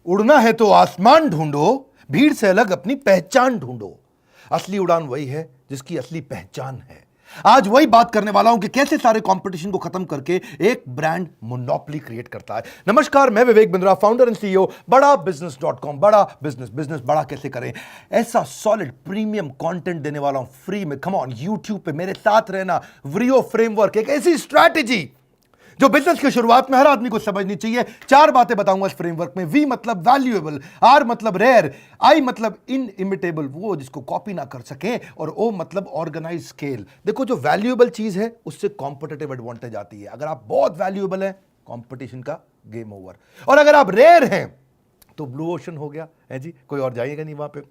उड़ना है तो आसमान ढूंढो, भीड़ से अलग अपनी पहचान ढूंढो। असली उड़ान वही है जिसकी असली पहचान है। आज वही बात करने वाला हूं कि कैसे सारे कंपटीशन को खत्म करके एक ब्रांड मोनोपोली क्रिएट करता है। नमस्कार, मैं Vivek Bindra, founder and CEO बड़ा बिजनेस.com। बड़ा बिजनेस बड़ा कैसे करें, ऐसा सॉलिड प्रीमियम कंटेंट देने वाला हूं फ्री में। कम ऑन, यूट्यूब पे मेरे साथ रहना। व्रियो फ्रेमवर्क, एक ऐसी स्ट्रैटेजी जो बिजनेस की शुरुआत में हर आदमी को समझनी चाहिए। 4 बातें बताऊंगा इस फ्रेमवर्क में। वी मतलब वैल्यूएबल, आर मतलब रेयर, आई मतलब इनइमिटेबल, वो जिसको कॉपी ना कर सके, और ओ मतलब ऑर्गेनाइज स्केल। देखो, जो वैल्यूएबल चीज है उससे कॉम्पिटिटिव एडवांटेज आती है। अगर आप बहुत वैल्यूएबल हैं, कॉम्पिटिशन का गेम ओवर। और अगर आप रेयर हैं तो ब्लू ओशन हो गया है जी, कोई और जाइएगा नहीं वहां पे,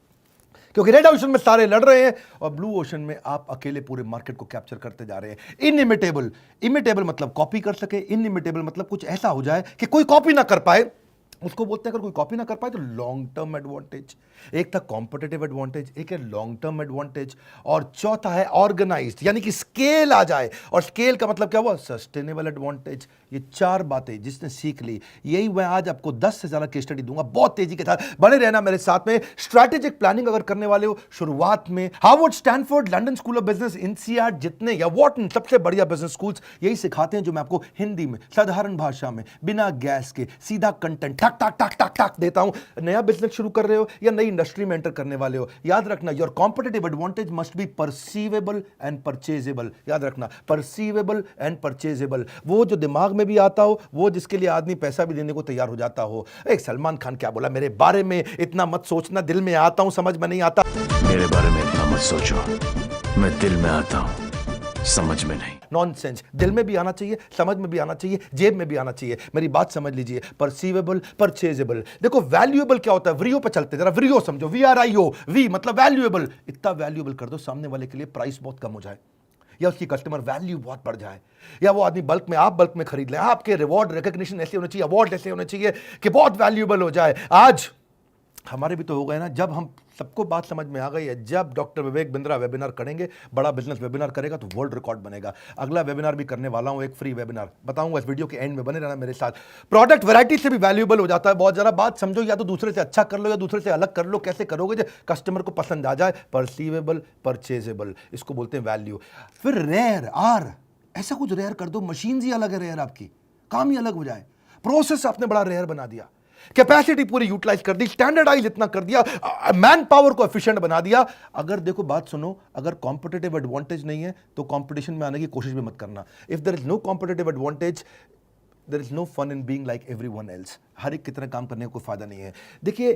क्योंकि रेड ओशन में सारे लड़ रहे हैं और ब्लू ओशन में आप अकेले पूरे मार्केट को कैप्चर करते जा रहे हैं। इनइमिटेबल, इमिटेबल मतलब कॉपी कर सके, इनइमिटेबल मतलब कुछ ऐसा हो जाए कि कोई कॉपी ना कर पाए, उसको बोलते हैं। अगर कोई कॉपी ना कर पाए तो लॉन्ग टर्म एडवांटेज। एक था कॉम्पिटिटिव एडवांटेज, एक है लॉन्ग टर्म एडवांटेज, और चौथा है ऑर्गेनाइज्ड, यानी कि स्केल आ जाए। और स्केल का मतलब क्या हुआ? Sustainable advantage. ये 4 बातें जिसने सीख ली, यही मैं आज आपको 10 से ज्यादा केस स्टडी दूंगा। बहुत तेजी के साथ बने रहना मेरे साथ में। स्ट्रैटेजिक प्लानिंग अगर करने वाले हो, शुरुआत में Harvard, Stanford, London School of business, INSEAD जितने या वॉटन सबसे बढ़िया बिजनेस स्कूल्स यही सिखाते हैं, जो मैं आपको हिंदी में साधारण भाषा में बिना गैस के सीधा कंटेंट टक टक टक टक टक देता हूं। नया बिजनेस शुरू कर रहे हो या नई इंडस्ट्री में एंटर करने वाले हो, याद रखना, your competitive advantage must be perceivable and purchasable. याद रखना, परसीवेबल एंड परचेजेबल, वो जो दिमाग में भी आता हो, वो जिसके लिए आदमी पैसा भी देने को तैयार हो जाता हो। एक सलमान खान क्या बोला मेरे बारे में? इतना मत सोचना, दिल में आता हूं, समझ में नहीं आता। मेरे बारे में इतना मत सोचो, मैं दिल में आता हूं, समझ में नहीं। नॉनसेंस। दिल में भी आना चाहिए, समझ में भी आना चाहिए, जेब में भी आना चाहिए। मेरी बात समझ लीजिए। परसीवेबल, परचेजेबल। देखो, वैल्यूएबल क्या होता है? व्रियो पे चलते, जरा व्रियो समझो। VRIO, वी मतलब वैल्यूएबल। इतना वैल्यूएबल कर दो सामने वाले के लिए प्राइस बहुत कम हो जाए, या उसकी कस्टमर वैल्यू बहुत बढ़ जाए, या वो आदमी बल्क में, आप बल्क में खरीद लें। आपके रिवॉर्ड रिकॉग्निशन ऐसे होने चाहिए, अवार्ड ऐसे होने चाहिए कि बहुत वैल्यूएबल हो जाए। आज हमारे भी तो हो गए ना, जब हम सबको बात समझ में आ गई है, जब डॉक्टर विवेक बिंद्रा वेबिनार करेंगे, बड़ा बिजनेस वेबिनार करेगा तो वर्ल्ड रिकॉर्ड बनेगा। अगला वेबिनार भी करने वाला हूं, एक फ्री वेबिनार बताऊंगा, इस वीडियो के एंड में बने रहना मेरे साथ। प्रोडक्ट वैरायटी से भी वैल्यूएबल हो जाता है बहुत। जरा बात समझो, या तो दूसरे से अच्छा कर लो या दूसरे से अलग कर लो। कैसे करोगे? जो कस्टमर को पसंद आ जाए। परसीवेबल, परचेजेबल, इसको बोलते हैं वैल्यू। फिर रेयर, आर, ऐसा कुछ रेयर कर दो, मशीन ही अलग है रेयर, आपकी काम ही अलग हो जाए। प्रोसेस आपने बड़ा रेयर बना दिया, कैपेसिटी पूरी यूटिलाइज कर दी, स्टैंडर्डाइज इतना कर दिया, मैन पावर को एफिशिएंट बना दिया। अगर देखो, बात सुनो, अगर कॉम्पिटिटिव एडवांटेज नहीं है तो कंपटीशन में आने की कोशिश भी मत करना। If there is no competitive advantage, there is no fun in being like everyone else. हर एक की तरह काम करने का कोई फायदा नहीं है। देखिए,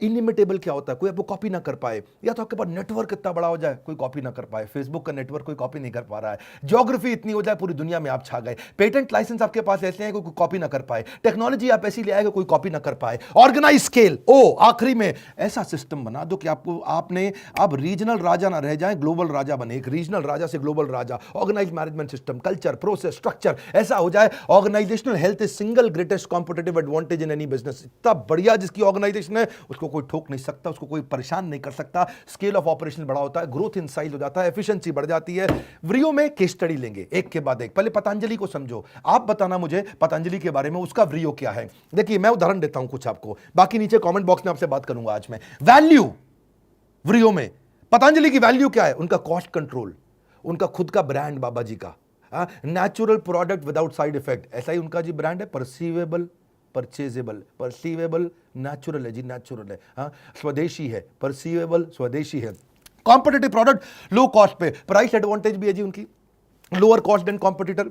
इनइमिटेबल क्या होता है? कोई आपको कॉपी ना कर पाए, या तो आपके पास नेटवर्क इतना बड़ा हो जाए कोई कॉपी ना कर पाए। फेसबुक का नेटवर्क कोई कॉपी नहीं कर पा रहा है। ज्योग्राफी इतनी हो जाए पूरी दुनिया में आप छा गए। पेटेंट लाइसेंस आपके पास ऐसे हैं कोई कॉपी ना कर पाए। टेक्नोलॉजी आप ऐसी ले आए कोई कॉपी ना कर पाए। ऑर्गेनाइज स्केल, ओ आखिरी में ऐसा सिस्टम बना दो कि आप रीजनल राजा ना रह जाए, ग्लोबल राजा बने। एक रीजनल राजा से ग्लोबल राजा। Organise management system, culture, process, structure ऐसा हो जाए। Organisational health is single greatest competitive advantage in any business. इतना बढ़िया जिसकी ऑर्गेनाइजेशन है, उसको कोई ठोक नहीं सकता, उसको कोई परेशान नहीं कर सकता। स्केल ऑफ ऑपरेशन बड़ा होता है, ग्रोथ इन साइज हो जाता है, एफिशिएंसी बढ़ जाती है। व्रियो में केस स्टडी लेंगे एक के बाद एक। पहले पतंजलि को समझो, आप बताना मुझे पतंजलि के बारे में, उसका व्रियो क्या है। देखिए, मैं उदाहरण देता हूं कुछ आपको, बाकी नीचे कमेंट बॉक्स में आपसे बात करूंगा आज मैं। वैल्यू व्रियो में पतंजलि की वैल्यू क्या है? उनका कॉस्ट कंट्रोल, उनका खुद का ब्रांड बाबा जी का, natural product without side effect, ऐसा ही उनका जी ब्रांड है। परसीवेबल, परचेजेबल, परसीवेबल नेचुरल है जी, नेचुरल है। हाँ, स्वदेशी है, परसीवेबल स्वदेशी है। कॉम्पिटिटिव प्रोडक्ट, लो कॉस्ट पे, प्राइस एडवांटेज भी है जी उनकी, लोअर कॉस्ट देन कॉम्पिटिटर।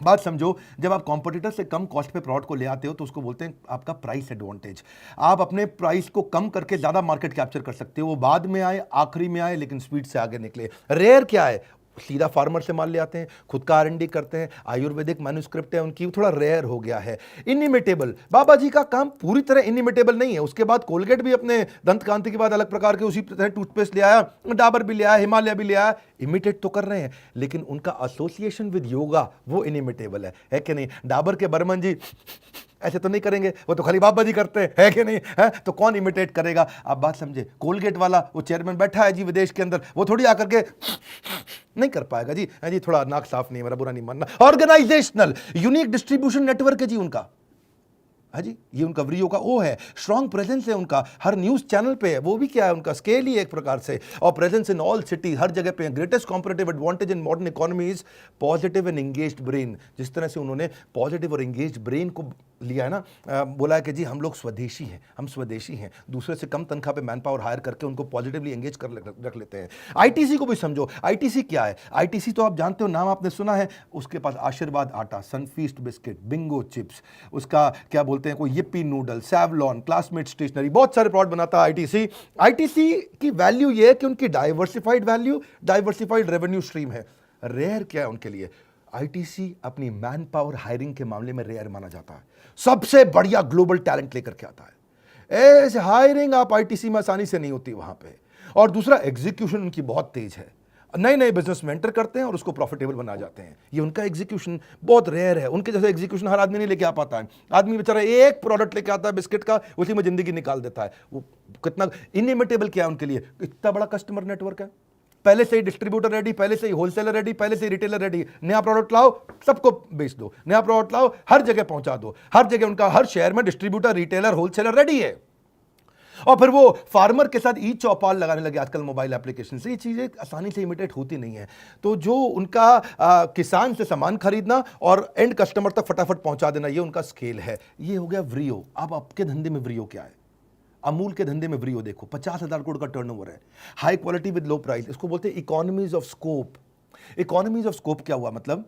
बात समझो, जब आप कॉम्पिटिटर से कम कॉस्ट पे प्रोडक्ट को ले आते हो तो उसको बोलते हैं आपका प्राइस एडवांटेज। आप अपने प्राइस को कम करके ज्यादा मार्केट कैप्चर कर सकते हो। वो बाद में आए, आखिरी में आए, लेकिन स्पीड से आगे निकले। रेयर क्या है? सीधा फार्मर से माल ले आते हैं, खुद का R&D करते हैं, आयुर्वेदिक मैन्युस्क्रिप्ट है उनकी, थोड़ा रेयर हो गया है। इनइमिटेबल, बाबा जी का काम पूरी तरह इनइमिटेबल नहीं है। उसके बाद कोलगेट भी अपने दंत कांति के बाद अलग प्रकार के उसी तरह टूथपेस्ट ले आया, डाबर भी ले आया, हिमालय भी ले आया। इमिटेट तो कर रहे हैं, लेकिन उनका एसोसिएशन विद योगा वो इनइमिटेबल है कि नहीं? डाबर के बर्मन जी ऐसे तो नहीं करेंगे, वो तो खाली बाबा जी करते हैं, है कि नहीं? है तो कौन इमिटेट करेगा? आप बात समझे। कोलगेट वाला वो चेयरमैन बैठा है जी विदेश के अंदर, वो थोड़ी आकर के नहीं कर पाएगा जी। है जी, थोड़ा नाक साफ नहीं है, मेरा बुरा नहीं मानना। ऑर्गेनाइजेशनल यूनिक डिस्ट्रीब्यूशन नेटवर्क है जी उनका। हाँ जी, ये उनका व्रियो का ओ है, स्ट्रॉन्ग प्रेजेंस है उनका, हर न्यूज़ चैनल पे है, वो भी क्या है उनका स्केल ही है एक प्रकार से, और प्रेजेंस इन ऑल सिटी, हर जगह पे। Greatest competitive advantage in modern economy is positive and engaged brain. जिस तरह से उन्होंने पॉजिटिव और एंगेज्ड ब्रेन को लिया है ना, बोला है कि जी हम लोग स्वदेशी हैं, हम स्वदेशी हैं, दूसरे से कम तनख्वाह पे मैन पावर हायर करके उनको पॉजिटिवली एंगेज कर रख लेते हैं। आईटीसी को भी समझो, आईटीसी क्या है? आईटीसी तो आप जानते हो, नाम आपने सुना है, उसके पास आशीर्वाद आटा, सनफीस्ट बिस्किट, बिंगो चिप्स, उसका क्या बोलते हैं, कोई yippee noodle, Savlon, classmate stationery, बहुत सारे प्रोडक्ट बनाता है आईटीसी। आईटीसी की वैल्यू ये है कि उनकी diversified value, diversified revenue stream है। रेयर क्या है उनके लिए? आईटीसी अपनी मैन पावर हायरिंग के मामले में रेयर माना जाता है, सबसे बढ़िया ग्लोबल टैलेंट लेकर के आता है। ऐसे हायरिंग आप आईटीसी में आसानी से नहीं होती वहां पे। और दूसरा, एग्जीक्यूशन उनकी बहुत तेज है, नए नए बिजनेस में एंटर करते हैं और उसको प्रॉफिटेबल बना जाते हैं। ये उनका एग्जीक्यूशन बहुत रेयर है, उनके जैसे एग्जीक्यूशन हर आदमी नहीं लेके आ पाता है। आदमी बेचारा एक प्रोडक्ट लेके आता है बिस्किट का, उसी में जिंदगी निकाल देता है। वो कितना इनइमिटेबल क्या है उनके लिए, इतना बड़ा कस्टमर नेटवर्क है, पहले से ही डिस्ट्रीब्यूटर रेडी, पहले से ही होलसेलर रेडी, पहले से ही रिटेलर रेडी। नया प्रोडक्ट लाओ, सबको बेच दो, नया प्रोडक्ट लाओ, हर जगह पहुंचा दो, हर जगह उनका, हर शहर में डिस्ट्रीब्यूटर, रिटेलर, होलसेलर रेडी है। और फिर वो फार्मर के साथ ई चौपाल लगाने लगे आजकल मोबाइल एप्लीकेशन से। ये चीजें आसानी से इमिटेट होती नहीं है। तो जो उनका किसान से सामान खरीदना और एंड कस्टमर तक फटाफट पहुंचा देना, ये उनका स्केल है। ये हो गया व्रियो। अब आपके धंधे में व्रियो क्या है? अमूल के धंधे में व्रियो देखो, 50,000 करोड़ का टर्नओवर है, high quality with low price. इसको बोलते हैं economies of scope. Economies of scope क्या हुआ? मतलब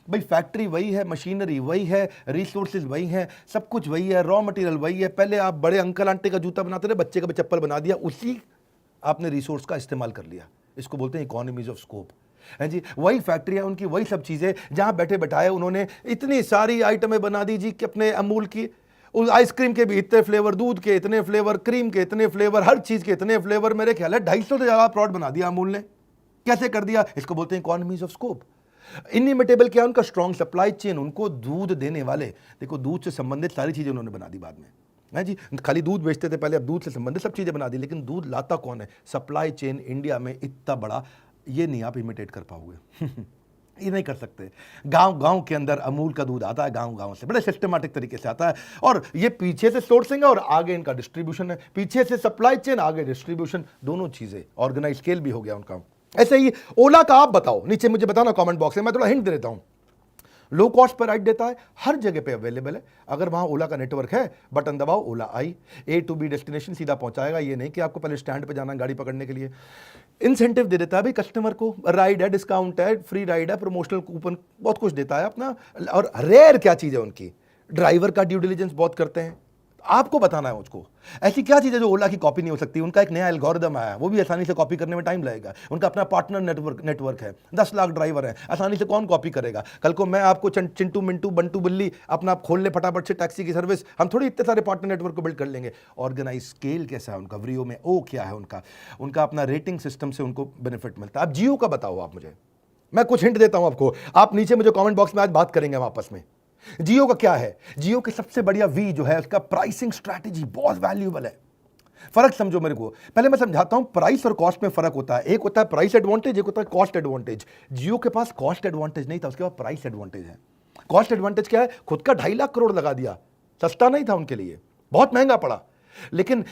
भाई फैक्ट्री वही है, मशीनरी वही है, रिसोर्सेज वही है, सब कुछ वही है, रॉ मटेरियल वही है। पहले आप बड़े अंकल आंटी का जूता बनाते थे, बच्चे का भी चप्पल बना दिया, उसी आपने रिसोर्स का इस्तेमाल कर लिया। इसको बोलते हैं इकोनॉमीज ऑफ स्कोप, है जी। वही फैक्ट्री है उनकी, वही सब चीज़ें, जहाँ बैठे बैठाए उन्होंने इतनी सारी आइटमें बना दी जी कि अपने अमूल की, उस आइसक्रीम के भी इतने फ्लेवर, दूध के इतने फ्लेवर, क्रीम के इतने फ्लेवर, हर चीज़ के इतने फ्लेवर। मेरे ख्याल है 250 से ज़्यादा प्रोडक्ट बना दिया अमूल ने। कैसे कर दिया? इसको बोलते हैं इकोनॉमीज ऑफ स्कोप। इनइमिटेबल क्या है उनका? Strong supply chain. उनको दूध देने वाले, देखो दूध से संबंधित सारी चीजें उन्होंने बना दी बाद में, है जी। खाली दूध बेचते थे पहले, अब दूध से संबंधित सब चीजें बना दी। लेकिन दूध लाता कौन है? सप्लाई चेन इंडिया में इतना बड़ा, ये नहीं आप इमिटेट कर पाओगे। ये नहीं कर सकते। गांव गांव के अंदर अमूल का दूध आता है, गांव गांव से बड़े सिस्टमैटिक तरीके से आता है। और ये पीछे से सोर्सिंग है और आगे इनका डिस्ट्रीब्यूशन है। पीछे से सप्लाई चेन, आगे डिस्ट्रीब्यूशन, दोनों चीजें। ऑर्गेनाइज स्केल भी हो गया उनका। ऐसे ही ओला का आप बताओ, नीचे मुझे बताना कमेंट बॉक्स में, मैं थोड़ा हिंट दे देता हूं। लो कॉस्ट पर राइड देता है, हर जगह पे अवेलेबल है। अगर वहां ओला का नेटवर्क है, बटन दबाओ, ओला आई, ए टू बी डेस्टिनेशन सीधा पहुंचाएगा। ये नहीं कि आपको पहले स्टैंड पे जाना गाड़ी पकड़ने के लिए। इंसेंटिव दे देता है भाई कस्टमर को, राइड है, डिस्काउंट है, फ्री राइड है, प्रमोशनल कूपन, बहुत कुछ देता है अपना। और रेयर क्या चीज है उनकी? ड्राइवर का ड्यू डिलिजेंस बहुत करते हैं, आपको बताना है मुझको। ऐसी क्या चीज़ है जो ओला की कॉपी नहीं हो सकती? उनका एक नया एल्गोरिदम आया है, वो भी आसानी से कॉपी करने में टाइम लगेगा। उनका अपना पार्टनर नेटवर्क है, 10 लाख ड्राइवर हैं, आसानी से कौन कॉपी करेगा? कल को मैं आपको चिंटू मिंटू बंटू बिल्ली अपना आप खोल ले फटाफट से टैक्सी की सर्विस, हम थोड़ी इतने सारे पार्टनर नेटवर्क को बिल्ड कर लेंगे। ऑर्गेनाइज स्केल कैसा है उनका? व्रियो में ओ क्या है उनका? उनका अपना रेटिंग सिस्टम से उनको बेनिफिट मिलता है। अब जियो का बताओ आप मुझे, मैं कुछ हिंट देता हूं आपको, आप नीचे मुझे कमेंट बॉक्स में आज बात करेंगे हम आपस में। जियो का क्या है? जियो की सबसे बढ़िया वी जो है, उसका प्राइसिंग स्ट्रैटेजी बहुत वैल्यूएबल है। फर्क समझो मेरे को, पहले मैं समझाता हूं। प्राइस और कॉस्ट में फर्क होता है। एक होता है प्राइस एडवांटेज, एक होता है कॉस्ट एडवांटेज। जियो के पास कॉस्ट एडवांटेज नहीं था, उसके पास प्राइस एडवांटेज है। कॉस्ट एडवांटेज क्या है? खुद का 2.5 लाख करोड़ लगा दिया, सस्ता नहीं था उनके लिए, बहुत महंगा पड़ा। लेकिन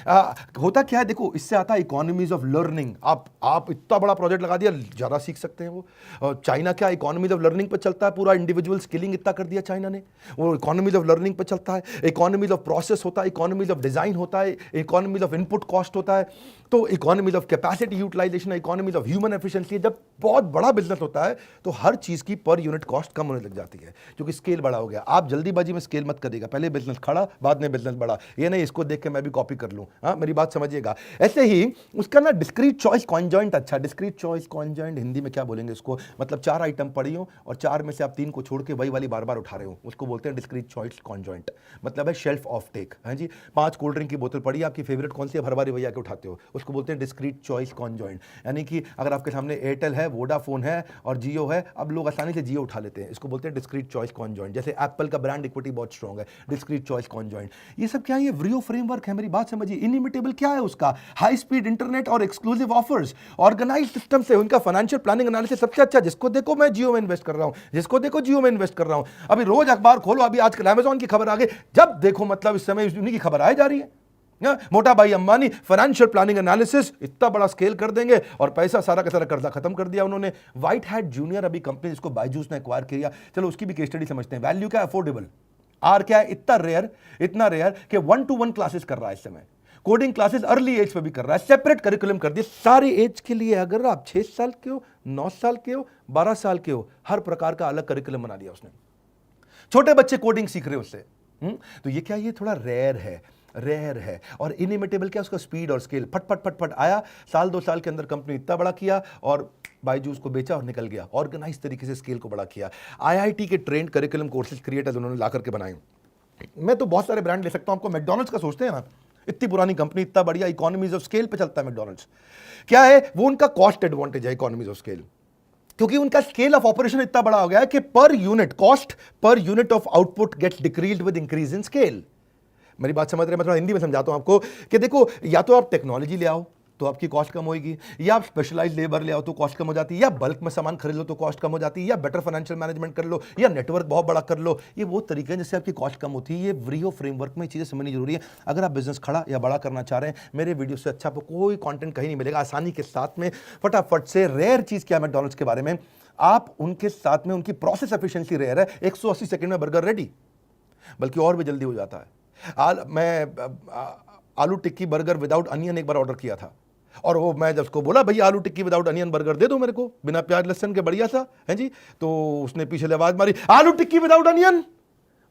होता क्या है, देखो इससे आता है इकोनॉमीज ऑफ लर्निंग। आप इतना बड़ा प्रोजेक्ट लगा दिया, ज़्यादा सीख सकते हैं वो। चाइना क्या इकोनॉमीज ऑफ लर्निंग पे चलता है, पूरा इंडिविजुअल स्किलिंग इतना कर दिया चाइना ने, वो इकोनॉमीज ऑफ लर्निंग पे चलता है। इकोनॉमीज ऑफ प्रोसेस होता है, इकोनॉमीज ऑफ डिजाइन होता है, इकोनॉमीज ऑफ इनपुट कॉस्ट होता है, तो economies of capacity utilization, economies of human efficiency. जब बहुत बड़ा बिजनेस होता है तो हर चीज़ की पर यूनिट कॉस्ट कम होने लग जाती है, क्योंकि स्केल बड़ा हो गया। आप जल्दीबाजी में स्केल मत करिएगा, पहले बिजनेस खड़ा बाद में बिजनेस बड़ा, ये नहीं इसको देख के मैं भी कॉपी कर लूँ। हाँ, मेरी बात समझिएगा। ऐसे ही उसका ना डिस्क्रीट चॉइस कॉन्जॉइंट, अच्छा डिस्क्रीट चॉइस कॉन्जॉइंट हिंदी में क्या बोलेंगे इसको? मतलब 4 आइटम पड़ी हो और 4 में से आप 3 को छोड़ के वही वाली बार बार उठा रहे हो, उसको बोलते हैं डिस्क्रीट चॉइस कॉन्जॉइंट। मतलब है शेल्फ ऑफ टेक, है जी। 5 कोल्ड ड्रिंक की बोतल पड़ी, आपकी फेवरेट कौन सी है? हर बार वही आके उठाते हो, उसको बोलते हैं डिस्क्रीट चॉइस कॉन्जॉइंट। यानी कि अगर आपके सामने एयरटेल है, वोडाफोन है और जियो है, अब लोग आसानी से जियो उठा लेते हैं, इसको बोलते हैं डिस्क्रीट चॉइस कॉन्जॉइंट। जैसे एप्पल का ब्रांड इक्विटी बहुत स्ट्रॉन्ग है, डिस्क्रीट चॉइस कॉन्जॉइंट। ये सब क्या है? ये व्रियो फ्रेमवर्क है। मेरी बात समझिए, इनिमिटेबल क्या है उसका? हाई स्पीड इंटरनेट और एक्सक्लूसिव ऑफर्स, ऑर्गेनाइज सिस्टम से उनका फाइनेंशियल प्लानिंग एनालिसिस सबसे अच्छा। जिसको देखो मैं जियो में इन्वेस्ट कर रहा हूं, जिसको देखो जियो में इन्वेस्ट कर रहा हूं। अभी रोज अखबार खोलो, अभी आजकल अमेजॉन की खबर आ गई, जब देखो मतलब इस समय उन्हीं की खबर आ जा रही है। मोटा भाई अंबानी फाइनेंशियल प्लानिंग एनालिसिस इतना बड़ा स्केल कर देंगे और पैसा सारा का सारा कर्जा खत्म कर दिया उन्होंने। व्हाइट हैट जूनियर अभी कंपनी जिसको बायजूस ने एक्वायर किया, चलो उसकी भी केस स्टडी समझते हैं। वैल्यू क्या है? अफोर्डेबल। आर क्या है? इतना रेयर कि 1-to-1 क्लासेस कर रहा है इस समय, कोडिंग क्लासेस अर्ली एज पे भी कर रहा है, सेपरेट करिकुलम कर दिए सारे एज के लिए। अगर आप 6 साल के हो, 9 साल के हो, 12 साल के हो, हर प्रकार का अलग करिकुलम बना दिया उसने। छोटे बच्चे कोडिंग सीख रहे उससे। तो ये क्या, ये थोड़ा रेयर है। और इनिमिटेबल क्या, उसका स्पीड और स्केल, फट आया, साल 2 साल के अंदर कंपनी इतना बड़ा किया और बायजूस को बेचा और निकल गया। ऑर्गेनाइज तरीके से स्केल को बड़ा किया। आईआईटी के ट्रेंड करिकुलम कोर्सेज क्रिएटर्स उन्होंने ला करके बनाए। मैं तो बहुत सारे ब्रांड ले सकता हूं आपको। मैकडॉनल्ड्स का सोचते हैं ना, इतनी पुरानी कंपनी, इतना बढ़िया, इकोनॉमीज ऑफ स्केल पे चलता है मैकडॉनल्ड्स। क्या है वो? उनका कॉस्ट एडवांटेज है, इकोनॉमीज ऑफ स्केल, क्योंकि उनका स्केल ऑफ ऑपरेशन इतना बड़ा हो गया है कि per unit cost, per unit of output gets decreased with increase in scale. मेरी बात समझ रहे हैं? मैं थोड़ा हिंदी में समझाता हूं आपको कि देखो, या तो आप टेक्नोलॉजी ले आओ तो आपकी कॉस्ट कम होगी, या आप स्पेशलाइज लेबर ले आओ तो कॉस्ट कम हो जाती है, या बल्क में सामान खरीद लो तो कॉस्ट कम हो जाती है, या बेटर फाइनेंशियल मैनेजमेंट कर लो, या नेटवर्क बहुत बड़ा कर लो। ये वो तरीके हैं जिससे आपकी कॉस्ट कम होती है। ये व्रियो फ्रेमवर्क में चीज़ें समझनी जरूरी है। अगर आप बिजनेस खड़ा या बड़ा करना चाह रहे हैं, मेरे वीडियो से अच्छा आपको कोई कंटेंट कहीं नहीं मिलेगा। आसानी के साथ में फटाफट से, रेयर चीज़ क्या है मैकडॉनल्ड्स के बारे में, आप उनके साथ में, उनकी प्रोसेस एफिशिएंसी रेयर है। 180 सेकंड में बर्गर रेडी, बल्कि और भी जल्दी हो जाता है। मैं आलू टिक्की बर्गर विदाउट अनियन एक बार ऑर्डर किया था, और वो मैं जब उसको बोला भैया आलू टिक्की विदाउट अनियन बर्गर दे दो मेरे को, बिना प्याज लहसुन के, बढ़िया सा है जी, तो उसने पीछे से आवाज मारी, आलू टिक्की विदाउट अनियन।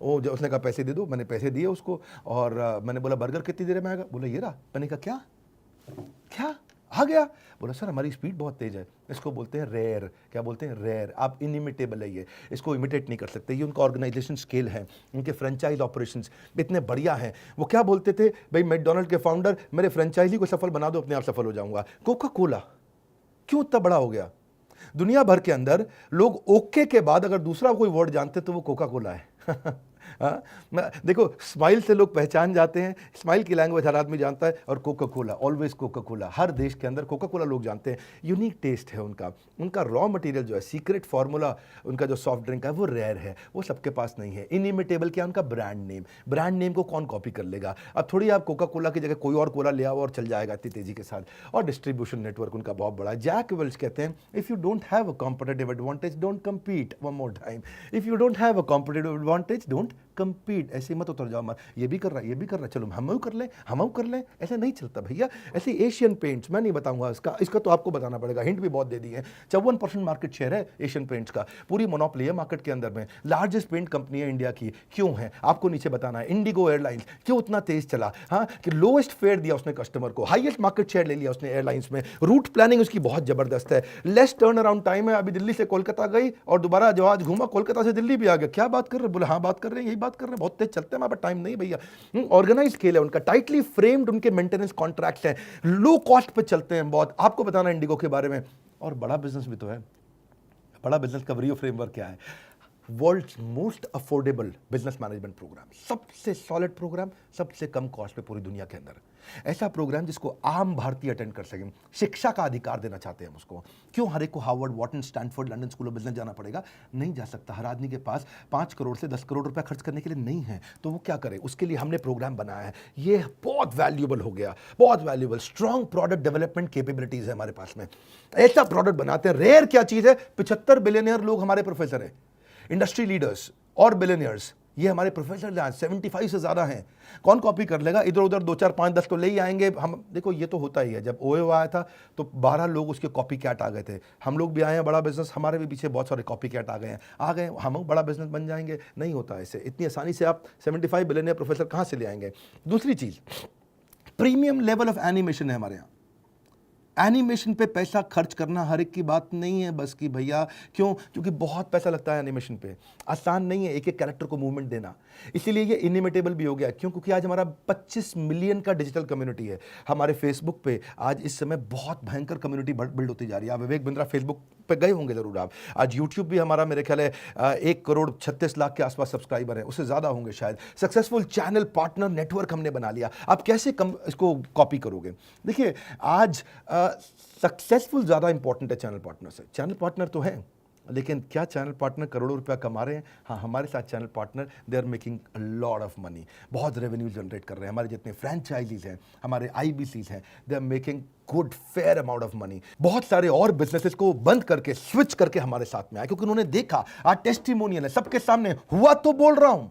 वो जब उसने कहा पैसे दे दो, मैंने पैसे दिए उसको, और मैंने बोला बर्गर कितनी देर में आएगा? बोला ये रहा। मैंने कहा क्या आ गया? बोला सर हमारी स्पीड बहुत तेज है। इसको बोलते हैं रेयर। क्या बोलते हैं? रेयर। आप इनिमिटेबल है ये, इसको इमिटेट नहीं कर सकते। ये उनका ऑर्गेनाइजेशन स्केल है, उनके फ्रेंचाइज ऑपरेशंस इतने बढ़िया हैं। वो क्या बोलते थे भाई, मैकडॉनल्ड के फाउंडर, मेरे फ्रेंचाइजी को सफल बना दो, अपने आप सफल हो जाऊंगा। कोका कोला क्यों इतना बड़ा हो गया? दुनिया भर के अंदर लोग ओके के बाद अगर दूसरा कोई वर्ड जानते तो वो कोका कोला है। देखो, स्माइल से लोग पहचान जाते हैं, स्माइल की लैंग्वेज हर आदमी जानता है, और Coca Cola, always Coca Cola, हर देश के अंदर कोका कोला लोग जानते हैं। यूनिक टेस्ट है उनका रॉ मटेरियल जो है, सीक्रेट फार्मूला, उनका जो सॉफ्ट ड्रिंक है वो रेयर है, वो सबके पास नहीं है। इनिमिटेबल क्या? उनका ब्रांड नेम को कौन कॉपी कर लेगा? अब थोड़ी आप कोका कोला की जगह कोई और कोला ले आओ और चल जाएगा इतनी तेजी के साथ। और डिस्ट्रीब्यूशन नेटवर्क उनका बहुत बड़ा है। जैक वेल्च कहते हैं, if you don't have a competitive advantage don't compete. One more time, if you don't have a competitive advantage don't compete. ऐसे मत उतर जाओ, ये भी कर रहा है, चलो हम कर लें, ऐसे नहीं चलता भैया। ऐसे एशियन पेंट्स, मैं नहीं बताऊंगा इसका तो आपको बताना पड़ेगा, हिंट भी बहुत दे दी है। 54% मार्केट शेयर है एशियन पेंट्स का, पूरी मोनोपोली है मार्केट के अंदर में। लार्जेस्ट पेंट कंपनी है इंडिया की। क्यों है आपको नीचे बताना है। इंडिगो एयरलाइंस क्यों इतना तेज चला? हाँ, कि लोएस्ट फेयर दिया उसने कस्टमर को, हाईएस्ट मार्केट शेयर ले लिया उसने एयरलाइंस में। रूट प्लानिंग उसकी बहुत जबरदस्त है, लेस टर्न अराउंड टाइम है। अभी दिल्ली से कोलकाता गई और दोबारा जहाज घूमा, कोलकाता से दिल्ली भी आ गया। क्या बात कर रहे? बोले हाँ बात कर रहे हैं, यही बात कर रहे हैं, बहुत तेज चलते हैं, हमारे टाइम नहीं भैया। ऑर्गेनाइज स्केल है उनका, टाइटली फ्रेम्ड उनके मेंटेनेंस कॉन्ट्रैक्ट्स हैं, लो कॉस्ट पे चलते हैं बहुत। आपको बताना इंडिगो के बारे में। और बड़ा बिजनेस भी तो है। बड़ा बिजनेस का व्रियो फ्रेमवर्क क्या है? World's most affordable business management program, सबसे सॉलिड प्रोग्राम, सबसे कम कॉस्ट पे पूरी दुनिया के अंदर। ऐसा प्रोग्राम जिसको आम भारतीय अटेंड कर सकें। शिक्षा का अधिकार देना चाहते हैं हम उसको। क्यों हर एक को Harvard, Wharton, Stanford, London School of Business जाना पड़ेगा? नहीं जा सकता। हर आदमी के पास 5 करोड़ से 10 करोड़ रुपया खर्च करने के लिए नहीं है, तो वो क्या करे? उसके लिए हमने प्रोग्राम बनाया है। ये बहुत वैल्यूएबल हो गया, बहुत valuable. Strong product development capabilities है हमारे पास में। ऐसा प्रोडक्ट बनाते हैं। रेयर क्या चीज है? 75 बिलियनियर लोग हमारे प्रोफेसर हैं, इंडस्ट्री लीडर्स और बिलियनियर्स, ये हमारे प्रोफेसर हैं। 75 से ज्यादा हैं। कौन कॉपी कर लेगा? इधर उधर 2 4 5 10 तो ले ही आएंगे हम। देखो ये तो होता ही है। जब ओयो आया था तो 12 लोग उसके कॉपी कैट आ गए थे। हम लोग भी आए हैं, बड़ा बिजनेस, हमारे भी पीछे बहुत सारे कॉपी कैट आ गए हम बड़ा बिजनेस बन जाएंगे। नहीं होता ऐसे, इतनी आसानी से आप 75 बिलियनियर प्रोफेसर कहां से ले आएंगे? दूसरी चीज, प्रीमियम लेवल ऑफ एनिमेशन है हमारे यहाँ। एनिमेशन पे पैसा खर्च करना हर एक की बात नहीं है बस की भैया। क्यों? क्योंकि बहुत पैसा लगता है एनिमेशन पे, आसान नहीं है एक एक कैरेक्टर को मूवमेंट देना। इसीलिए ये इनिमिटेबल भी हो गया। क्यों? क्योंकि आज हमारा 25 मिलियन का डिजिटल कम्युनिटी है। हमारे फेसबुक पे आज इस समय बहुत भयंकर कम्युनिटी बिल्ड होती जा रही है। आप विवेक बिंद्रा फेसबुक पे गए होंगे जरूर आप। आज यूट्यूब भी हमारा मेरे ख्याल है 1,36,00,000 के आसपास सब्सक्राइबर है, उससे ज़्यादा होंगे शायद। सक्सेसफुल चैनल पार्टनर नेटवर्क हमने बना लिया। आप कैसे इसको कॉपी करोगे? देखिए आज सक्सेसफुल ज़्यादा इंपॉर्टेंट है चैनल पार्टनर से। चैनल पार्टनर तो है, लेकिन क्या चैनल पार्टनर करोड़ों रुपया कमा रहे हैं? हाँ, हमारे साथ channel partner they are making a lot of money, बहुत रेवेन्यू जनरेट कर रहे हैं। हमारे जितने फ्रेंचाइजीज हैं, हमारे IBCs हैं, they are making good fair amount of money. बहुत सारे और बिजनेसेस को बंद करके स्विच करके हमारे साथ में आए, क्योंकि उन्होंने देखा आज टेस्टिमोनियल है सबके सामने। हुआ तो बोल रहा हूं,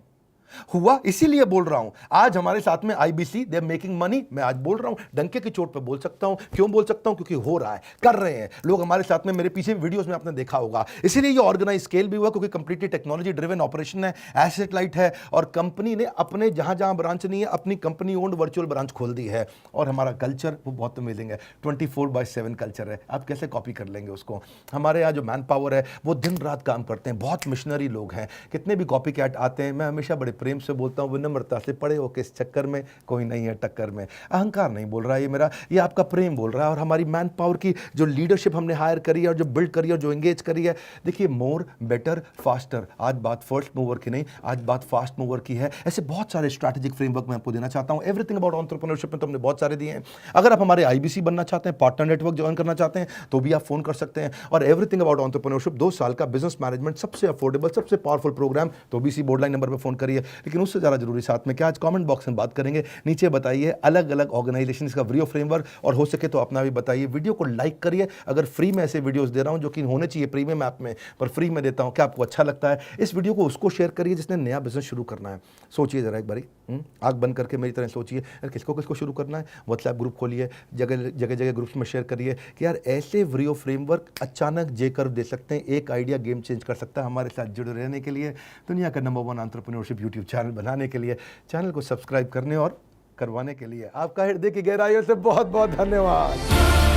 हुआ इसीलिए बोल रहा हूं। आज हमारे साथ में IBC they are making money. मैं आज बोल रहा हूं, डंके की चोट पे बोल सकता हूं। क्यों बोल सकता हूं? क्योंकि हो रहा है, कर रहे हैं लोग हमारे साथ में। मेरे पीछे वीडियोस में आपने देखा होगा। इसीलिए ये ऑर्गेनाइज स्केल भी हुआ, क्योंकि कंप्लीटली टेक्नोलॉजी ड्रिवन ऑपरेशन है, एसेट लाइट है, और कंपनी ने अपने जहां जहां ब्रांच नहीं है अपनी कंपनी ओन्ड वर्चुअल ब्रांच खोल दी है। और हमारा कल्चर वो बहुत अमेजिंग है, 24/7 कल्चर है। आप कैसे कॉपी कर लेंगे उसको? हमारे यहाँ जो मैन पावर है वो दिन रात काम करते हैं, बहुत मिशनरी लोग हैं। कितने भी कॉपी कैट आते हैं, मैं हमेशा बड़े प्रेम से बोलता हूँ, विनम्रता से, पड़े हो किस चक्कर में, कोई नहीं है टक्कर में। अहंकार नहीं बोल रहा है ये मेरा, ये आपका प्रेम बोल रहा है। और हमारी मैन पावर की जो लीडरशिप हमने हायर करी है और जो बिल्ड करी है और जो एंगेज करी है, देखिए मोर बेटर फास्टर। आज बात फर्स्ट मूवर की नहीं, आज बात फास्ट मूवर की है। ऐसे बहुत सारे स्ट्रैटेजिक फ्रेमवर्क मैं आपको देना चाहता हूँ। एवरीथिंग अबाउट एंटरप्रेन्योरशिप में तो हमने बहुत सारे दिए हैं। अगर आप हमारे IBC बनना चाहते हैं, पार्टनर नेटवर्क ज्वाइन करना चाहते हैं, तो भी आप फोन कर सकते हैं। और एवरीथिंग अबाउट एंटरप्रेन्योरशिप 2 साल का बिजनेस मैनेजमेंट, सबसे अफोर्डेबल, सबसे पावरफुल प्रोग्राम, तो BC बोर्ड लाइन नंबर पर फोन करिए। लेकिन उससे ज़्यादा जरूरी साथ में क्या, आज कमेंट बॉक्स में बात करेंगे। नीचे बताइए अलग अलग ऑर्गेनाइजेशन का व्रियो फ्रेमवर्क, और हो सके तो अपना भी बताइए। वीडियो को लाइक करिए। अगर फ्री में ऐसे वीडियोस दे रहा हूं जो कि होने चाहिए प्रीमियम ऐप में, पर फ्री में देता हूं, क्या आपको अच्छा लगता है? इस वीडियो को उसको शेयर करिए जिसने नया बिजनेस शुरू करना है। सोचिए जरा एक बारी, आंख बंद करके मेरी तरह सोचिए, यार किसको किसको शुरू करना है। व्हाट्सएप ग्रुप खोलिए, जगह जगह ग्रुप्स में शेयर करिए कि यार ऐसे व्रियो फ्रेमवर्क अचानक जे कर दे सकते हैं। एक आइडिया गेम चेंज कर सकता है। हमारे साथ जुड़े रहने के लिए, दुनिया का नंबर 1 एंटरप्रेन्योरशिप यूट्यूब चैनल बनाने के लिए, चैनल को सब्सक्राइब करने और करवाने के लिए आपका हृदय की गहराइयों से बहुत बहुत धन्यवाद।